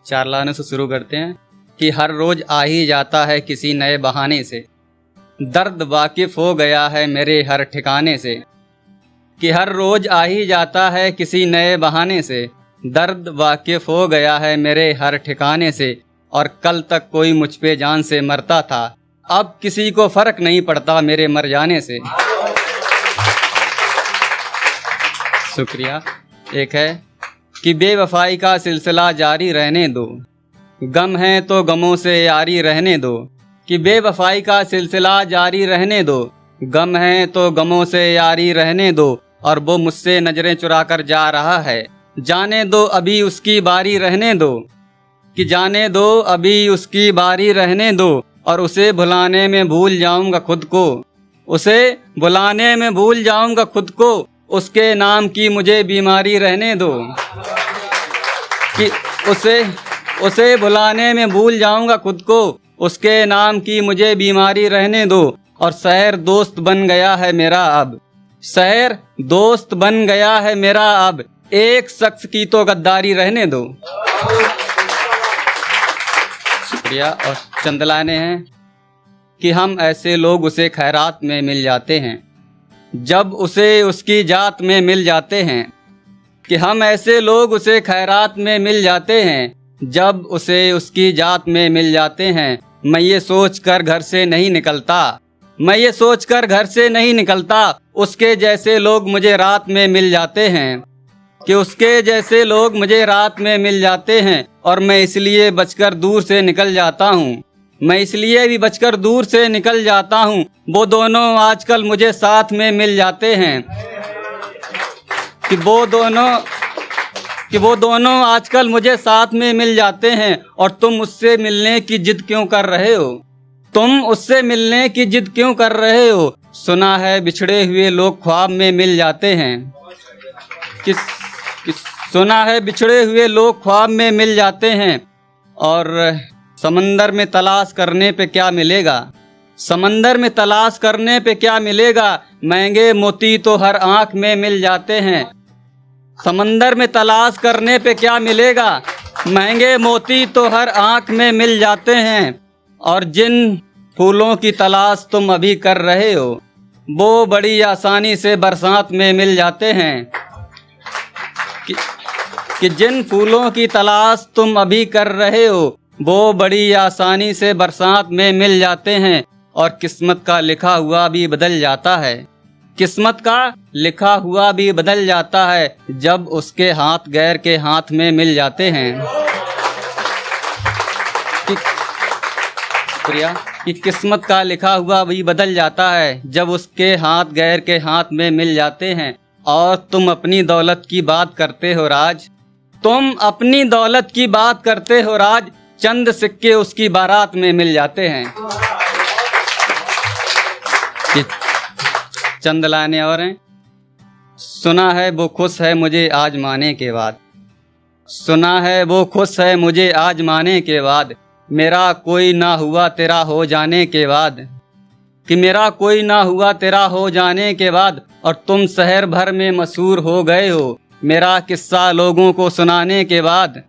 4 लाइनों से शुरू करते हैं कि हर रोज आ ही जाता है किसी नए बहाने से, दर्द वाकिफ हो गया है मेरे हर ठिकाने से। कि हर रोज आ ही जाता है किसी नए बहाने से, दर्द वाकिफ हो गया है मेरे हर ठिकाने से। और कल तक कोई मुझ पे जान से मरता था, अब किसी को फर्क नहीं पड़ता मेरे मर जाने से। शुक्रिया। एक है कि बेवफाई का सिलसिला जारी रहने दो, गम है तो गमों से यारी रहने दो। कि बेवफाई का सिलसिला जारी रहने दो, गम है तो गमों से यारी रहने दो। और वो मुझसे नजरें चुरा कर जा रहा है, जाने दो अभी उसकी बारी रहने दो। कि जाने दो अभी उसकी बारी रहने दो। और उसे भुलाने में भूल जाऊंगा खुद को, उसे भुलाने में भूल जाऊंगा खुद को, उसके नाम की मुझे बीमारी रहने दो। कि उसे भुलाने में भूल जाऊंगा खुद को, उसके नाम की मुझे बीमारी रहने दो। और शहर दोस्त बन गया है मेरा अब, शहर दोस्त बन गया है मेरा अब, एक शख्स की तो गद्दारी रहने दो। शुक्रिया। और चंद लाइनें हैं कि हम ऐसे लोग उसे खैरात में मिल जाते हैं, जब उसे उसकी जात में मिल जाते हैं। कि हम ऐसे लोग उसे खैरात में मिल जाते हैं, जब उसे उसकी जात में मिल जाते हैं। मैं ये सोच कर घर से नहीं निकलता, मैं ये सोच कर घर से नहीं निकलता, उसके जैसे लोग मुझे रात में मिल जाते हैं। कि उसके जैसे लोग मुझे रात में मिल जाते हैं। और मैं इसलिए बचकर दूर से निकल जाता हूँ, मैं इसलिए भी बचकर दूर से निकल जाता हूँ, वो दोनों आजकल मुझे साथ में मिल जाते हैं। कि वो दोनों आजकल मुझे साथ में मिल जाते हैं। और तुम उससे मिलने की जिद क्यों कर रहे हो, तुम उससे मिलने की जिद क्यों कर रहे हो। सुना है बिछड़े हुए लोग ख्वाब में मिल जाते हैं, सुना है बिछड़े हुए लोग ख्वाब में मिल जाते हैं। और समंदर में तलाश करने पे क्या मिलेगा, समंदर में तलाश करने पे क्या मिलेगा, महंगे मोती तो हर आंख में मिल जाते हैं। समंदर में तलाश करने पे क्या मिलेगा, महंगे मोती तो हर आंख में मिल जाते हैं। और जिन फूलों की तलाश तुम अभी कर रहे हो, वो बड़ी आसानी से बरसात में मिल जाते हैं। कि जिन फूलों की तलाश तुम अभी कर रहे हो, वो बड़ी आसानी से बरसात में मिल जाते हैं। और किस्मत का लिखा हुआ भी बदल जाता है, किस्मत का लिखा हुआ भी बदल जाता है, जब उसके हाथ गैर के हाथ में मिल जाते हैं। कि किस्मत का लिखा हुआ भी बदल जाता है, जब उसके हाथ गैर के हाथ में मिल जाते हैं। और तुम अपनी दौलत की बात करते हो राज, तुम अपनी दौलत की बात करते हो राज, चंद सिक्के उसकी बारात में मिल जाते हैं। चंद लाने और हैं। सुना है वो खुश है मुझे आजमाने के बाद, सुना है वो खुश है मुझे आजमाने के बाद, मेरा कोई ना हुआ तेरा हो जाने के बाद। कि मेरा कोई ना हुआ तेरा हो जाने के बाद। और तुम शहर भर में मशहूर हो गए हो मेरा किस्सा लोगों को सुनाने के बाद।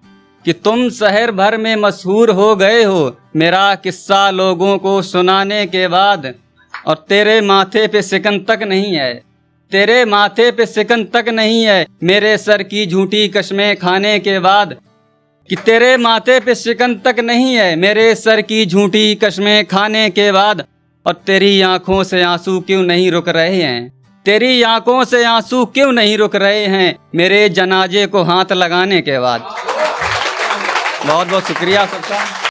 कि तुम शहर भर में मशहूर हो गए हो मेरा किस्सा लोगों को सुनाने के बाद। और तेरे माथे पे सिकन तक नहीं है, तेरे माथे पे सिकन तक नहीं है, मेरे सर की झूठी कस्में खाने के बाद। कि तेरे माथे पे सिकन तक नहीं है, मेरे सर की झूठी कस्में खाने के बाद। और तेरी आंखों से आंसू क्यों नहीं रुक रहे हैं, तेरी आंखों से आंसू क्यों नहीं रुक रहे हैं, मेरे जनाजे को हाथ लगाने के बाद। बहुत बहुत शुक्रिया सबका।